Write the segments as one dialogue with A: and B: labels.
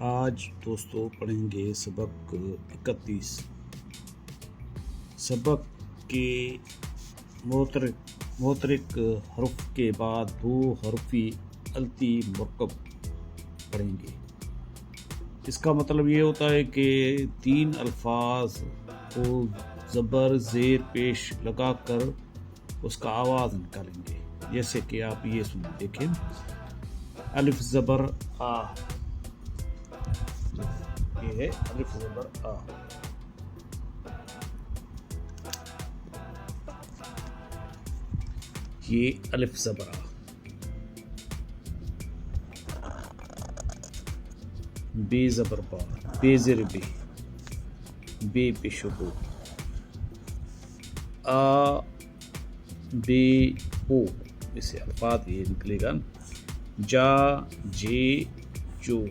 A: آج دوستوں پڑھیں گے سبق 31۔ سبق کے محترک حرف کے بعد دو حرفی التی مرکب پڑھیں گے۔ اس کا مطلب یہ ہوتا ہے کہ تین الفاظ کو زبر زیر پیش لگا کر اس کا آواز نکالیں گے، جیسے کہ آپ یہ سنیں، دیکھیں، الف زبر آ، یہ ہے الف زبر آ۔ یہ الف زبر آ، بے زبر با، بے زر بے، بے پیش بو، آ بے او، اسے الفاظ یہ نکلے گا، جا جے جو،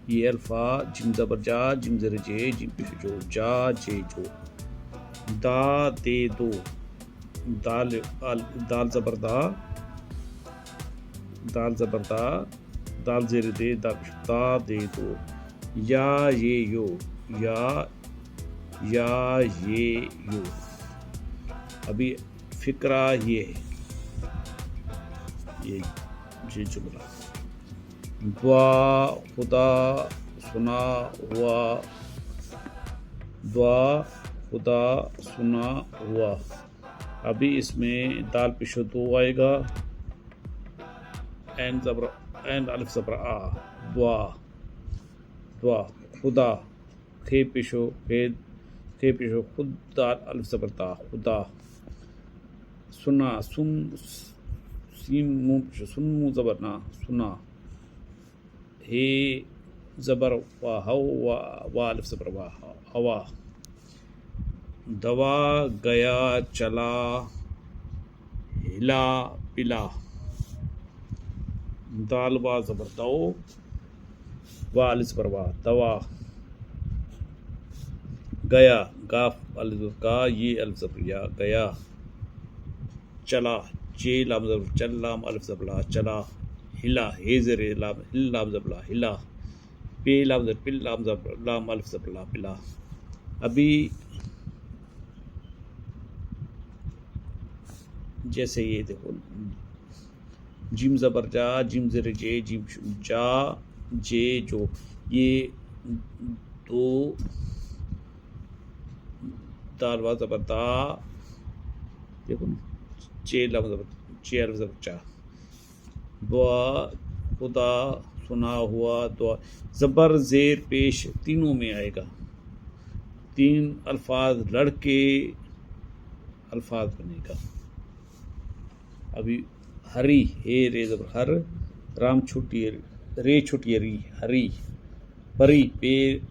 A: یہ الفاظ جم زبر جا، جم زر جے، جم پیش جو، جا جے جو، دا دے دو، دال زبر دا، دال زبر دا، دال زیر دے، دال پیش دا دے دو، یا یہ یو، یا یہ یو۔ ابھی فکرہ یہ ہے، یہ جملہ، دعا خدا سنا ہوا، دعا خدا سنا ہوا۔ ابھی اس میں دال پیش دو آئے گا، این الف زبر آ، دعا، دعا خدا، خے پیشو خود، دال الف زبر تا، خدا، سنا، سن، سین منہ پیشو، سن منہ زبر نا، سنا، ہے زبر وا، ہو وا الف زبر وا، ہوا، دوا گیا چلا، ہلا پلا، دال وا زبر دو، وا الف زبر وا، دوا، گیا، گاف الف زبر کا، یہ الف زبر یا، گیا، چلا، چے لام زبر چل، لام الف زبر لا، چلا، ہلا، ہے زر لام، ہل لام زبر لا، ہلا، پے لام زبر پل، لام زبر لام الف زبر لا، پلا۔ ابھی جیسے یہ دیکھو، جم زبر جا، جم زر جے، جم جا جے جو، یہ دو، دال وا زبر دا، دیکھو، چے لام زبر، چے الف زبر چا، دعا خدا سنا ہوا، دعا، زبر زیر پیش تینوں میں آئے گا، تین الفاظ لڑ کے الفاظ بنے گا۔ ابھی ہری، ہے رے زبر ہر، رام چھوٹی رے چھوٹی ری، ہری، پری،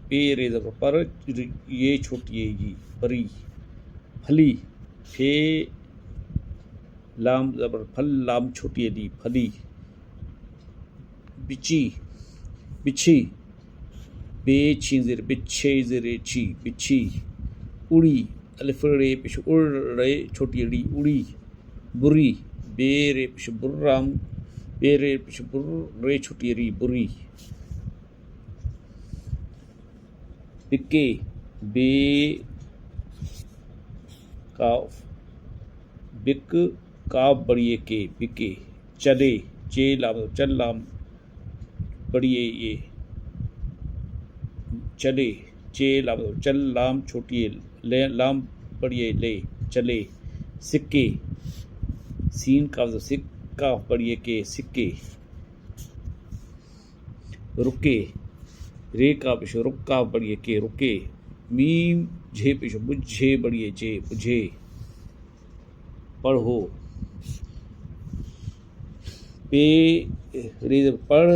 A: پے رے زبر پر، یہ چھوٹی ہے پری، پھلی، پھے لام زبر پھل، لام چھوٹی لی، پھلی، بچی، بچھی، بے چھی زر، بچھے زر چھی، بچھی، اڑی، الف رے پیش اڑ رے چھوٹی ڑی، اڑی، بری، بے رے پیش بر، رام، بے رے پیش بر، رے چھوٹی ری، بری، بکے، بے کاف، بک کاف بڑی کے، بکے، چلے، چے لام چل، لام بڑی یہ، چلے، چے لام چل، لام چھوٹی لام بڑی لے، چلے، سکے، سین کاف سک، کاف بڑی کے، سکے، رکے، رے کاف پیش رک، کاف بڑی کے، رکے، میم جھے پیش بجھے بڑی جے، بجھے، پڑھو، پے رے زبر پڑھ،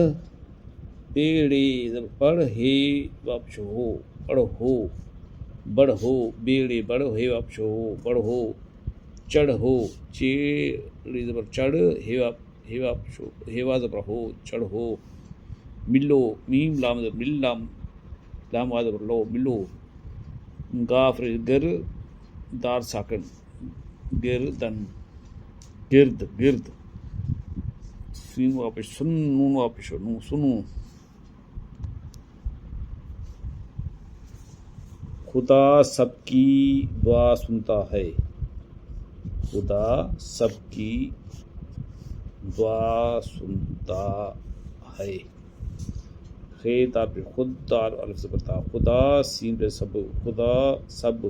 A: پے رے زبر پڑھ، ہے واپش ہو، پڑھو، بڑھو، بے رے بڑھ، ہے واپش ہو، بڑھو، چڑھو، چے رے زبر چڑھ، ہے واپش ہو، ہے وا زبر ہو، چڑھو، ملو، میم لام زبر مل، لام وا زبر لو، ملو، گاف رے گر، دار ساکن، گردن، گرد، سین واپس سن، نون واپس نو، سنو، خدا سب کی دعا سنتا ہے. خدا سب کی دعا سنتا ہے. خے دال پہ خود دال الف زبر تا. خدا سین پہ سب. خدا سب.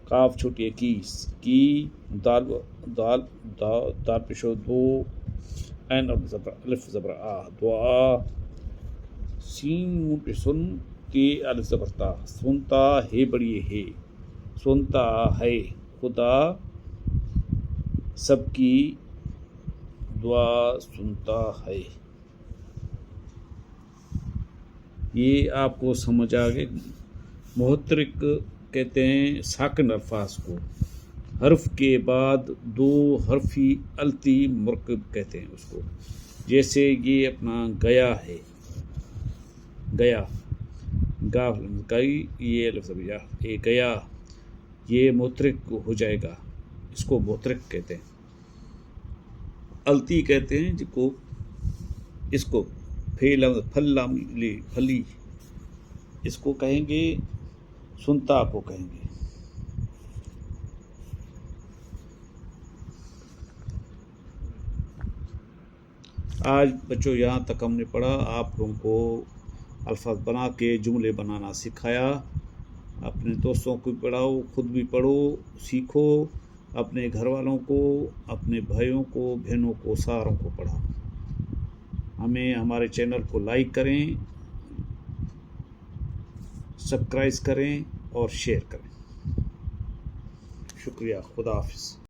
A: کاف چھوٹی ہے کی دال دال دال پہ شو دو این الف زبر آ. دعا سین پہ سن تے الف زبر تا. سنتا ہے بڑی ہے. سنتا ہے. خدا سب کی دعا سنتا ہے. یہ آپ کو سمجھ آ گئے. محترک کہتے ہیں ساکن الفاظ کو. حرف کے بعد دو حرفی التی مرکب کہتے ہیں اس کو. جیسے یہ اپنا گیا ہے. گیا گئی یہ لفظ یہ گیا یہ محترک ہو جائے گا. اس کو محترک کہتے ہیں. التی کہتے ہیں جس کو اس کو پھلی اس کو کہیں گے. سنتا کو کہیں گے. آج بچوں یہاں تک ہم نے پڑھا. آپ لوگوں کو الفاظ بنا کے جملے بنانا سکھایا. اپنے دوستوں کو بھی پڑھاؤ, خود بھی پڑھو, سیکھو. اپنے گھر والوں کو, اپنے بھائیوں کو, بہنوں کو, ساروں کو پڑھاؤ. ہمیں ہمارے چینل کو لائک کریں, سبسکرائب کریں اور شیئر کریں. شکریہ. خدا حافظ.